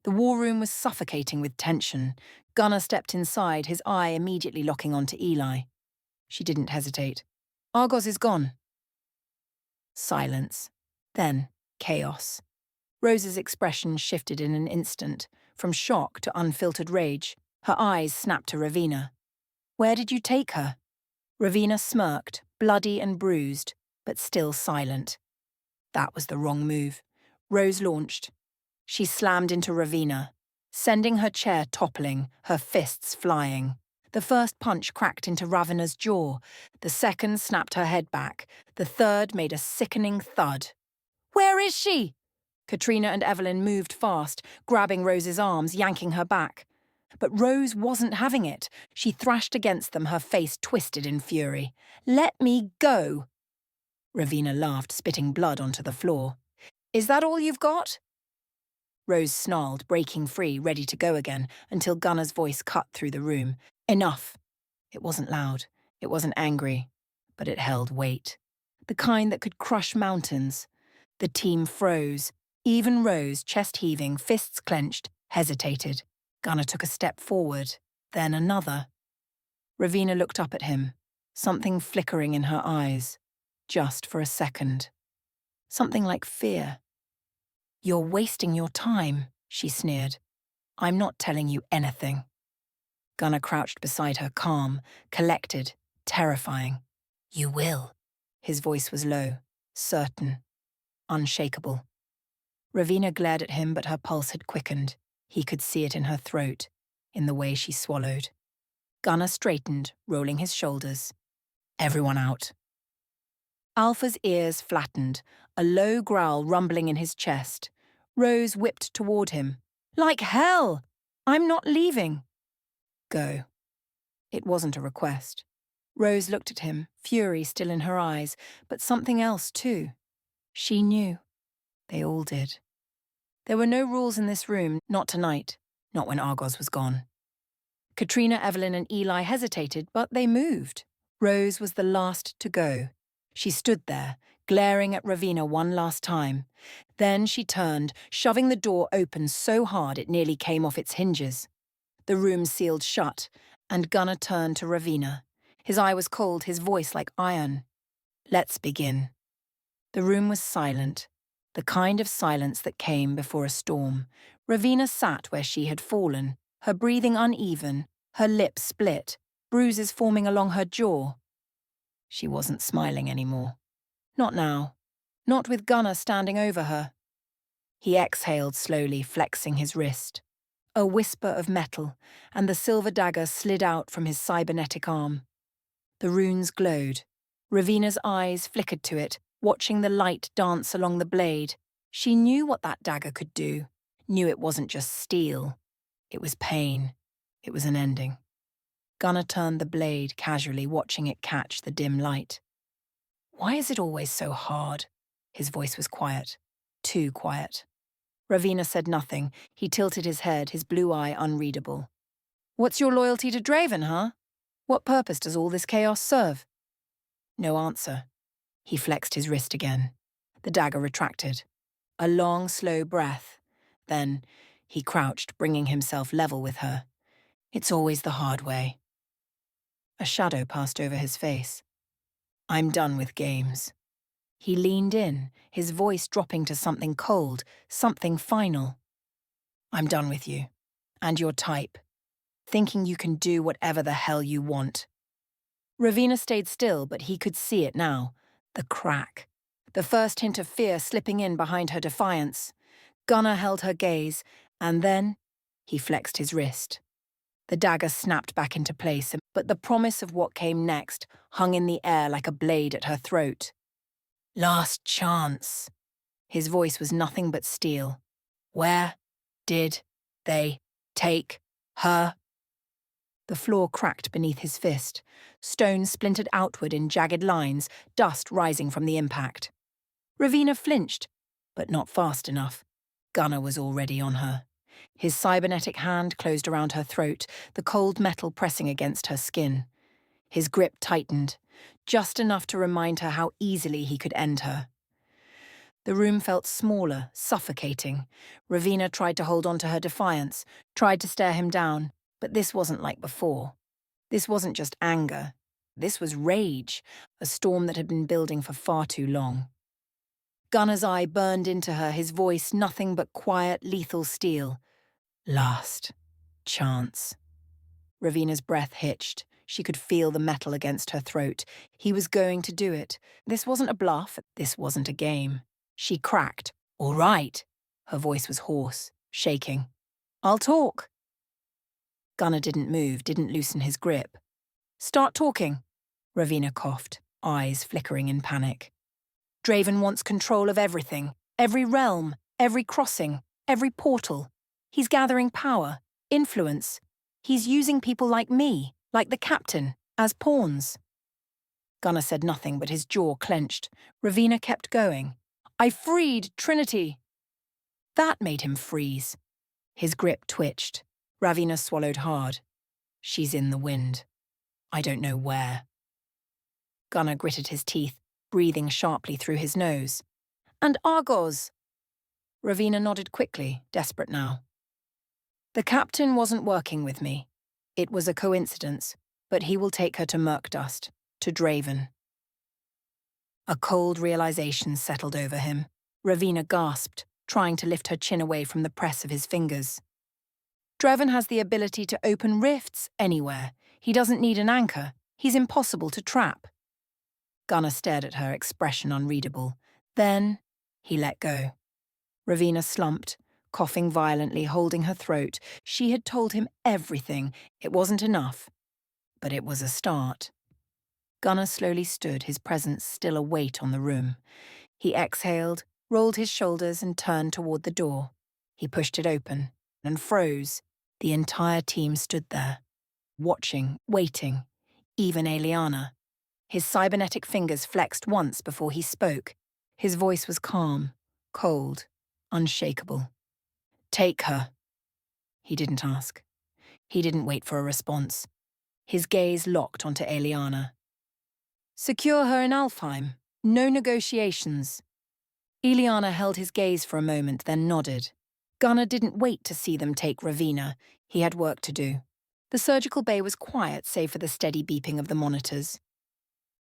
The war room was suffocating with tension. Gunnar stepped inside, his eye immediately locking onto Eli. She didn't hesitate. "Argoz is gone." Silence. Then chaos. Rose's expression shifted in an instant, from shock to unfiltered rage. Her eyes snapped to Ravina. "Where did you take her?" Ravina smirked, bloody and bruised, but still silent. That was the wrong move. Rose launched. She slammed into Ravina, sending her chair toppling, her fists flying. The first punch cracked into Ravina's jaw. The second snapped her head back. The third made a sickening thud. "Where is she?" Katrina and Evelyn moved fast, grabbing Rose's arms, yanking her back. But Rose wasn't having it. She thrashed against them, her face twisted in fury. "Let me go!" Ravina laughed, spitting blood onto the floor. "Is that all you've got?" Rose snarled, breaking free, ready to go again, until Gunnar's voice cut through the room. "Enough." It wasn't loud. It wasn't angry. But it held weight. The kind that could crush mountains. The team froze. Even Rose, chest heaving, fists clenched, hesitated. Gunnar took a step forward, then another. Ravina looked up at him, something flickering in her eyes, just for a second. Something like fear. "You're wasting your time," she sneered. "I'm not telling you anything." Gunnar crouched beside her, calm, collected, terrifying. "You will." His voice was low, certain, unshakable. Ravina glared at him, but her pulse had quickened. He could see it in her throat, in the way she swallowed. Gunnar straightened, rolling his shoulders. "Everyone out." Alpha's ears flattened, a low growl rumbling in his chest. Rose whipped toward him. "Like hell! I'm not leaving." "Go." It wasn't a request. Rose looked at him, fury still in her eyes, but something else too. She knew. They all did. There were no rules in this room, not tonight, not when Argoz was gone. Katrina, Evelyn and Eli hesitated, but they moved. Rose was the last to go. She stood there, glaring at Ravina one last time. Then she turned, shoving the door open so hard it nearly came off its hinges. The room sealed shut, and Gunnar turned to Ravina. His eye was cold, his voice like iron. "Let's begin." The room was silent, the kind of silence that came before a storm. Ravina sat where she had fallen, her breathing uneven, her lips split, bruises forming along her jaw. She wasn't smiling anymore. Not now. Not with Gunnar standing over her. He exhaled slowly, flexing his wrist. A whisper of metal, and the silver dagger slid out from his cybernetic arm. The runes glowed. Ravina's eyes flickered to it, watching the light dance along the blade. She knew what that dagger could do, knew it wasn't just steel. It was pain. It was an ending. Gunnar turned the blade casually, watching it catch the dim light. "Why is it always so hard?" His voice was quiet. Too quiet. Ravina said nothing. He tilted his head, his blue eye unreadable. "What's your loyalty to Draven, huh? What purpose does all this chaos serve?" No answer. He flexed his wrist again. The dagger retracted. A long, slow breath. Then he crouched, bringing himself level with her. "It's always the hard way." A shadow passed over his face. "I'm done with games." He leaned in, his voice dropping to something cold, something final. "I'm done with you. And your type. Thinking you can do whatever the hell you want." Ravina stayed still, but he could see it now. The crack. The first hint of fear slipping in behind her defiance. Gunnar held her gaze, and then he flexed his wrist. The dagger snapped back into place, but the promise of what came next hung in the air like a blade at her throat. "Last chance." His voice was nothing but steel. "Where did they take her?" The floor cracked beneath his fist. Stone splintered outward in jagged lines, dust rising from the impact. Ravina flinched, but not fast enough. Gunnar was already on her. His cybernetic hand closed around her throat, the cold metal pressing against her skin. His grip tightened, just enough to remind her how easily he could end her. The room felt smaller, suffocating. Ravina tried to hold on to her defiance, tried to stare him down, but this wasn't like before. This wasn't just anger. This was rage, a storm that had been building for far too long. Gunner's eye burned into her, his voice nothing but quiet, lethal steel. Last chance. Ravina's breath hitched. She could feel the metal against her throat. He was going to do it. This wasn't a bluff. This wasn't a game. She cracked. All right. Her voice was hoarse, shaking. I'll talk. Gunner didn't move, didn't loosen his grip. Start talking. Ravina coughed, eyes flickering in panic. Draven wants control of everything. Every realm, every crossing, every portal. He's gathering power, influence. He's using people like me, like the captain, as pawns. Gunner said nothing, but his jaw clenched. Ravina kept going. I freed Trinity. That made him freeze. His grip twitched. Ravina swallowed hard. She's in the wind. I don't know where. Gunner gritted his teeth, breathing sharply through his nose. And Argoz. Ravina nodded quickly, desperate now. The captain wasn't working with me. It was a coincidence, but he will take her to Mirkdust, to Draven. A cold realization settled over him. Ravina gasped, trying to lift her chin away from the press of his fingers. Draven has the ability to open rifts anywhere. He doesn't need an anchor. He's impossible to trap. Gunner stared at her, expression unreadable. Then he let go. Ravina slumped, coughing violently, holding her throat. She had told him everything. It wasn't enough, but it was a start. Gunner slowly stood, his presence still a weight on the room. He exhaled, rolled his shoulders and turned toward the door. He pushed it open and froze. The entire team stood there, watching, waiting, even Eliana. His cybernetic fingers flexed once before he spoke. His voice was calm, cold, unshakable. Take her. He didn't ask. He didn't wait for a response. His gaze locked onto Eliana. Secure her in Alfheim. No negotiations. Eliana held his gaze for a moment, then nodded. Gunner didn't wait to see them take Ravina. He had work to do. The surgical bay was quiet, save for the steady beeping of the monitors.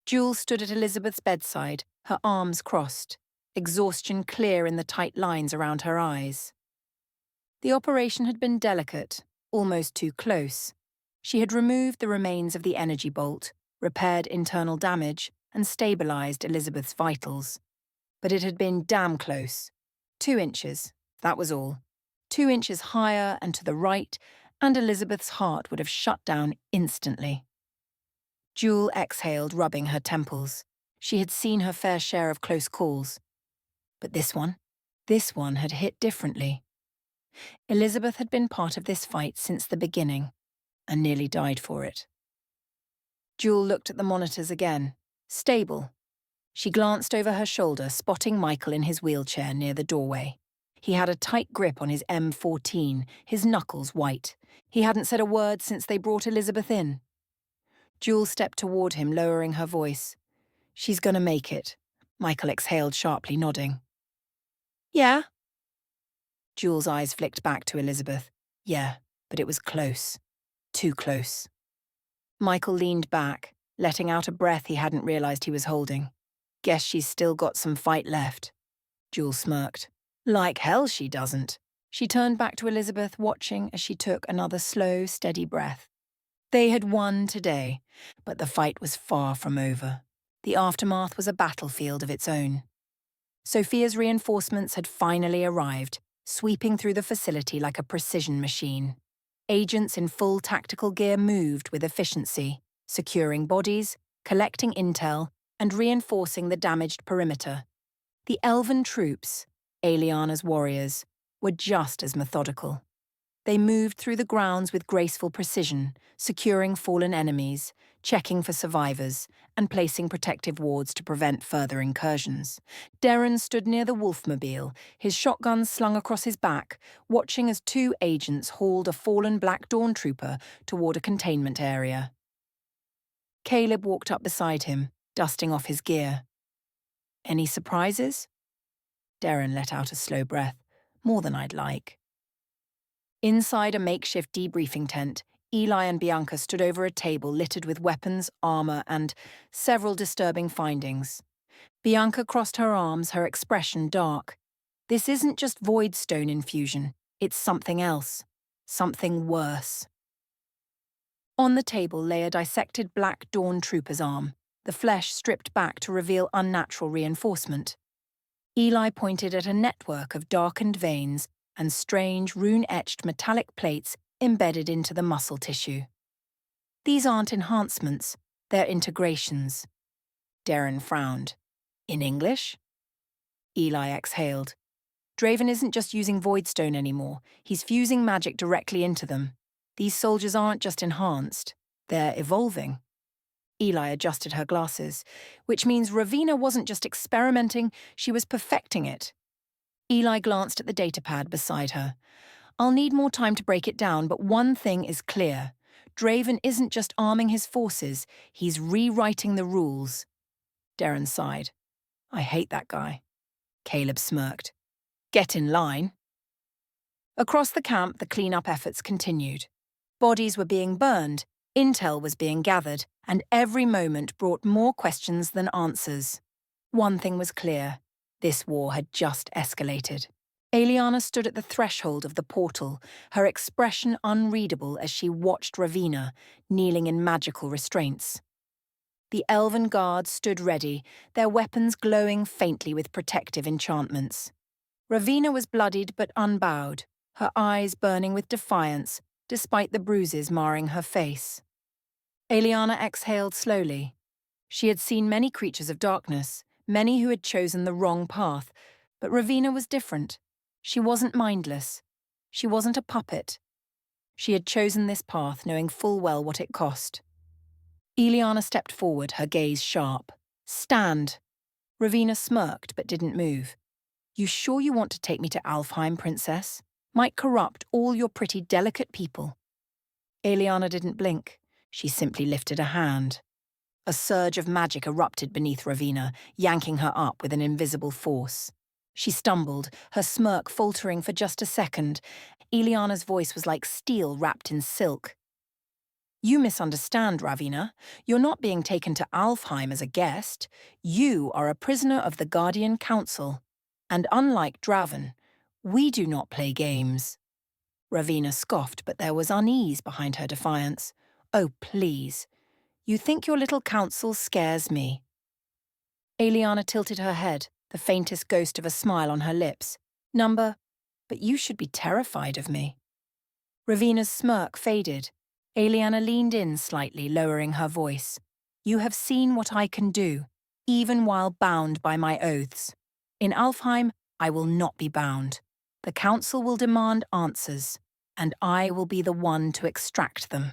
Jules stood at Elizabeth's bedside, her arms crossed, exhaustion clear in the tight lines around her eyes. The operation had been delicate, almost too close. She had removed the remains of the energy bolt, repaired internal damage, and stabilized Elizabeth's vitals. But it had been damn close. 2 inches, that was all. 2 inches higher and to the right, and Elizabeth's heart would have shut down instantly. Jewel exhaled, rubbing her temples. She had seen her fair share of close calls. But this one had hit differently. Elizabeth had been part of this fight since the beginning, and nearly died for it. Jewel looked at the monitors again. Stable. She glanced over her shoulder, spotting Michael in his wheelchair near the doorway. He had a tight grip on his M14, his knuckles white. He hadn't said a word since they brought Elizabeth in. Jewel stepped toward him, lowering her voice. She's gonna make it. Michael exhaled sharply, nodding. Yeah? Jewel's eyes flicked back to Elizabeth. Yeah, but it was close. Too close. Michael leaned back, letting out a breath he hadn't realized he was holding. Guess she's still got some fight left. Jewel smirked. Like hell she doesn't. She turned back to Elizabeth, watching as she took another slow, steady breath. They had won today, but the fight was far from over. The aftermath was a battlefield of its own. Sophia's reinforcements had finally arrived, sweeping through the facility like a precision machine. Agents in full tactical gear moved with efficiency, securing bodies, collecting intel, and reinforcing the damaged perimeter. The elven troops, Eliana's warriors, were just as methodical. They moved through the grounds with graceful precision, securing fallen enemies, checking for survivors, and placing protective wards to prevent further incursions. Darren stood near the Wolfmobile, his shotgun slung across his back, watching as 2 agents hauled a fallen Black Dawn trooper toward a containment area. Caleb walked up beside him, dusting off his gear. Any surprises? Darren let out a slow breath. More than I'd like. Inside a makeshift debriefing tent, Eli and Bianca stood over a table littered with weapons, armor, and several disturbing findings. Bianca crossed her arms, her expression dark. This isn't just voidstone infusion, it's something else. Something worse. On the table lay a dissected Black Dawn trooper's arm, the flesh stripped back to reveal unnatural reinforcement. Eli pointed at a network of darkened veins and strange, rune-etched metallic plates embedded into the muscle tissue. These aren't enhancements, they're integrations. Darren frowned. In English? Eli exhaled. Draven isn't just using voidstone anymore, he's fusing magic directly into them. These soldiers aren't just enhanced, they're evolving. Eli adjusted her glasses, which means Ravina wasn't just experimenting, she was perfecting it. Eli glanced at the datapad beside her. I'll need more time to break it down, but one thing is clear. Draven isn't just arming his forces, he's rewriting the rules. Darren sighed. I hate that guy. Caleb smirked. Get in line. Across the camp, the clean-up efforts continued. Bodies were being burned, intel was being gathered, and every moment brought more questions than answers. One thing was clear. This war had just escalated. Eliana stood at the threshold of the portal, her expression unreadable as she watched Ravina, kneeling in magical restraints. The elven guards stood ready, their weapons glowing faintly with protective enchantments. Ravina was bloodied but unbowed, her eyes burning with defiance, despite the bruises marring her face. Eliana exhaled slowly. She had seen many creatures of darkness, many who had chosen the wrong path, but Ravina was different. She wasn't mindless. She wasn't a puppet. She had chosen this path knowing full well what it cost. Eliana stepped forward, her gaze sharp. Stand. Ravina smirked but didn't move. You sure you want to take me to Alfheim, Princess? Might corrupt all your pretty delicate people. Eliana didn't blink. She simply lifted a hand. A surge of magic erupted beneath Ravina, yanking her up with an invisible force. She stumbled, her smirk faltering for just a second. Eliana's voice was like steel wrapped in silk. You misunderstand, Ravina. You're not being taken to Alfheim as a guest. You are a prisoner of the Guardian Council. And unlike Draven, we do not play games. Ravina scoffed, but there was unease behind her defiance. Oh, please. You think your little council scares me. Eliana tilted her head, the faintest ghost of a smile on her lips. But you should be terrified of me. Ravina's smirk faded. Eliana leaned in slightly, lowering her voice. You have seen what I can do, even while bound by my oaths. In Alfheim, I will not be bound. The council will demand answers, and I will be the one to extract them.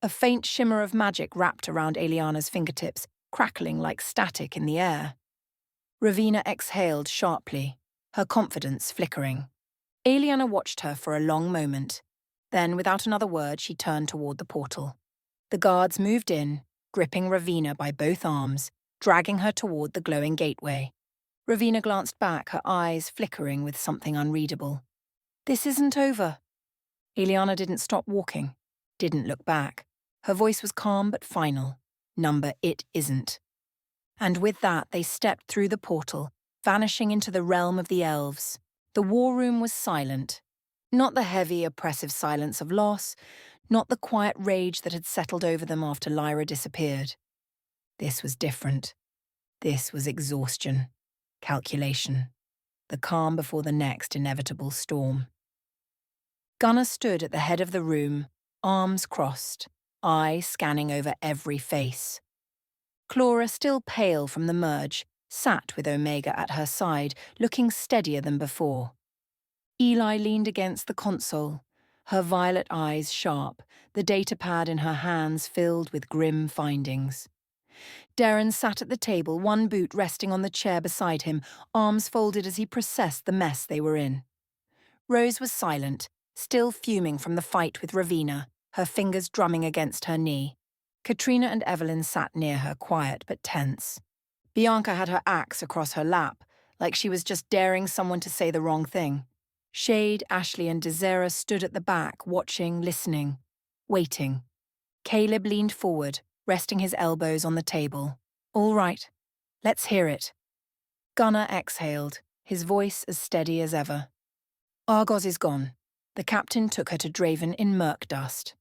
A faint shimmer of magic wrapped around Eliana's fingertips, crackling like static in the air. Ravina exhaled sharply, her confidence flickering. Eliana watched her for a long moment. Then, without another word, she turned toward the portal. The guards moved in, gripping Ravina by both arms, dragging her toward the glowing gateway. Ravina glanced back, her eyes flickering with something unreadable. This isn't over. Eliana didn't stop walking, didn't look back. Her voice was calm but final. It isn't. And with that, they stepped through the portal, vanishing into the realm of the elves. The war room was silent. Not the heavy, oppressive silence of loss, not the quiet rage that had settled over them after Lyra disappeared. This was different. This was exhaustion, calculation, the calm before the next inevitable storm. Gunnar stood at the head of the room, arms crossed, eyes scanning over every face. Clara, still pale from the merge, sat with Omega at her side, looking steadier than before. Eli leaned against the console, her violet eyes sharp, the datapad in her hands filled with grim findings. Darren sat at the table, one boot resting on the chair beside him, arms folded as he processed the mess they were in. Rose was silent, still fuming from the fight with Ravina, her fingers drumming against her knee. Katrina and Evelyn sat near her, quiet but tense. Bianca had her axe across her lap, like she was just daring someone to say the wrong thing. Shade, Ashley, and Desera stood at the back, watching, listening, waiting. Caleb leaned forward, resting his elbows on the table. All right, let's hear it. Gunnar exhaled, his voice as steady as ever. Argoz is gone. The captain took her to Draven in Mirkdust.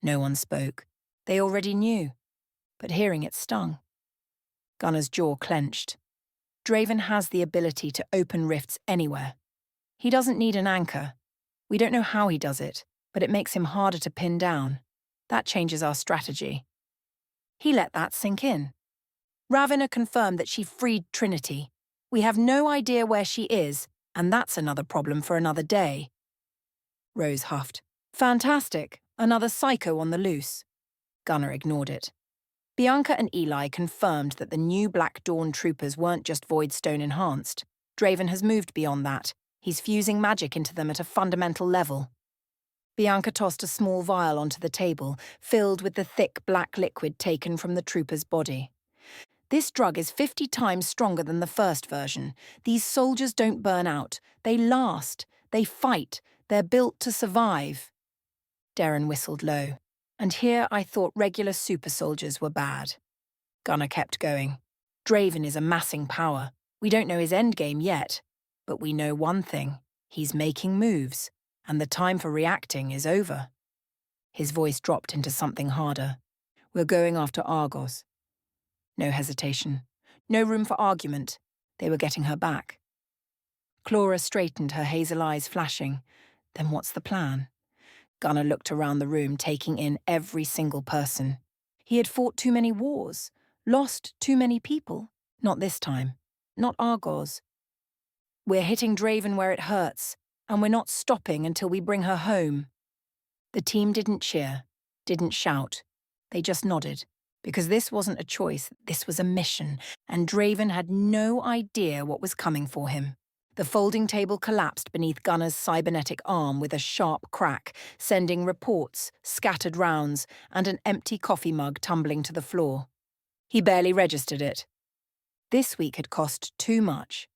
No one spoke. They already knew, but hearing it stung. Gunnar's jaw clenched. Draven has the ability to open rifts anywhere. He doesn't need an anchor. We don't know how he does it, but it makes him harder to pin down. That changes our strategy. He let that sink in. Ravina confirmed that she freed Trinity. We have no idea where she is, and that's another problem for another day. Rose huffed. Fantastic, another psycho on the loose. Gunnar ignored it. Bianca and Eli confirmed that the new Black Dawn troopers weren't just Voidstone enhanced. Draven has moved beyond that. He's fusing magic into them at a fundamental level. Bianca tossed a small vial onto the table, filled with the thick black liquid taken from the trooper's body. This drug is 50 times stronger than the first version. These soldiers don't burn out. They last. They fight. They're built to survive. Darren whistled low. And here I thought regular super soldiers were bad. Gunnar kept going. Draven is amassing power. We don't know his endgame yet. But we know one thing. He's making moves. And the time for reacting is over. His voice dropped into something harder. We're going after Argoz. No hesitation. No room for argument. They were getting her back. Clara straightened, her hazel eyes flashing. Then what's the plan? Gunnar looked around the room, taking in every single person. He had fought too many wars, lost too many people. Not this time. Not Argoz. We're hitting Draven where it hurts, and we're not stopping until we bring her home. The team didn't cheer, didn't shout. They just nodded. Because this wasn't a choice, this was a mission, and Draven had no idea what was coming for him. The folding table collapsed beneath Gunnar's cybernetic arm with a sharp crack, sending reports, scattered rounds, and an empty coffee mug tumbling to the floor. He barely registered it. This week had cost too much.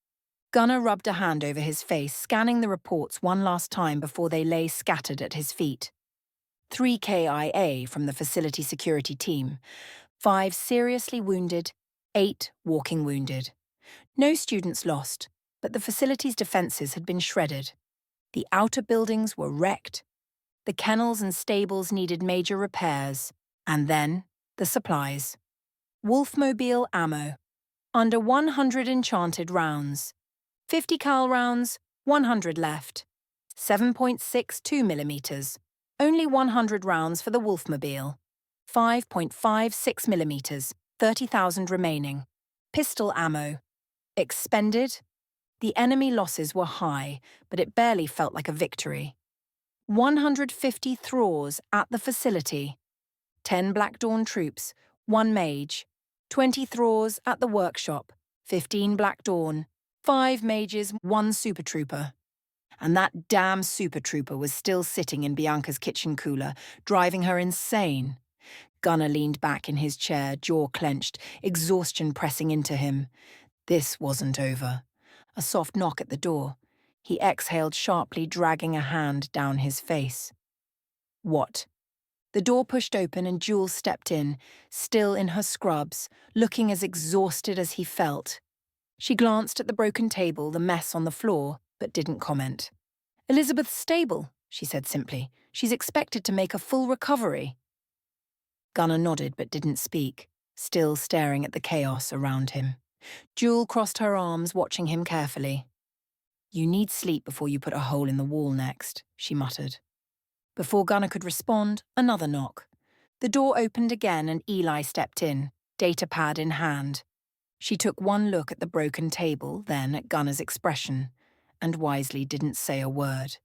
Gunnar rubbed a hand over his face, scanning the reports one last time before they lay scattered at his feet. 3 KIA from the facility security team, 5 seriously wounded, 8 walking wounded. No students lost, but the facility's defences had been shredded. The outer buildings were wrecked. The kennels and stables needed major repairs. And then, the supplies. Wolfmobile ammo. Under 100 enchanted rounds. 50 cal rounds, 100 left. 7.62mm. Only 100 rounds for the Wolfmobile. 5.56mm, 30,000 remaining. Pistol ammo. Expended. The enemy losses were high, but it barely felt like a victory. 150 thralls at the facility. 10 Black Dawn troops, 1 mage. 20 thralls at the workshop, 15 Black Dawn. 5 mages, 1 super trooper. And that damn super trooper was still sitting in Bianca's kitchen cooler, driving her insane. Gunnar leaned back in his chair, jaw clenched, exhaustion pressing into him. This wasn't over. A soft knock at the door. He exhaled sharply, dragging a hand down his face. What? The door pushed open and Jules stepped in, still in her scrubs, looking as exhausted as he felt. She glanced at the broken table, the mess on the floor, but didn't comment. Elizabeth's stable, she said simply. She's expected to make a full recovery. Gunnar nodded but didn't speak, still staring at the chaos around him. Jewel crossed her arms, watching him carefully. You need sleep before you put a hole in the wall next, she muttered. Before Gunnar could respond, another knock. The door opened again and Eli stepped in, datapad in hand. She took one look at the broken table, then at Gunnar's expression, and wisely didn't say a word.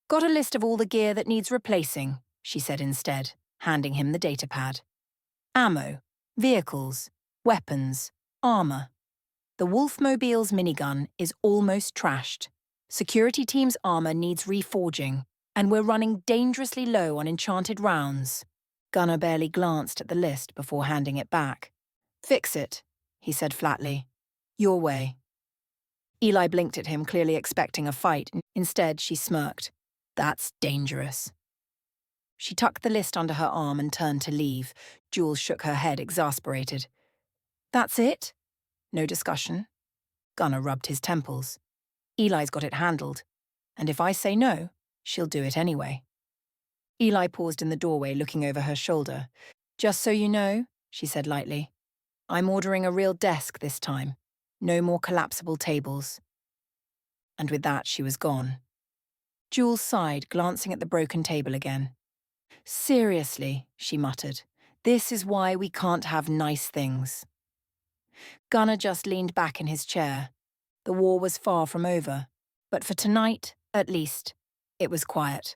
Got a list of all the gear that needs replacing, she said instead, handing him the datapad. Ammo, vehicles, weapons, armor. The Wolfmobile's minigun is almost trashed. Security team's armor needs reforging, and we're running dangerously low on enchanted rounds. Gunnar barely glanced at the list before handing it back. Fix it, he said flatly. Your way. Eli blinked at him, clearly expecting a fight. Instead, she smirked. That's dangerous. She tucked the list under her arm and turned to leave. Jules shook her head, exasperated. That's it? No discussion? Gunnar rubbed his temples. Eli's got it handled. And if I say no, she'll do it anyway. Eli paused in the doorway, looking over her shoulder. Just so you know, she said lightly, I'm ordering a real desk this time. No more collapsible tables. And with that, she was gone. Jules sighed, glancing at the broken table again. Seriously, she muttered, this is why we can't have nice things. Gunnar just leaned back in his chair. The war was far from over, but for tonight, at least, it was quiet.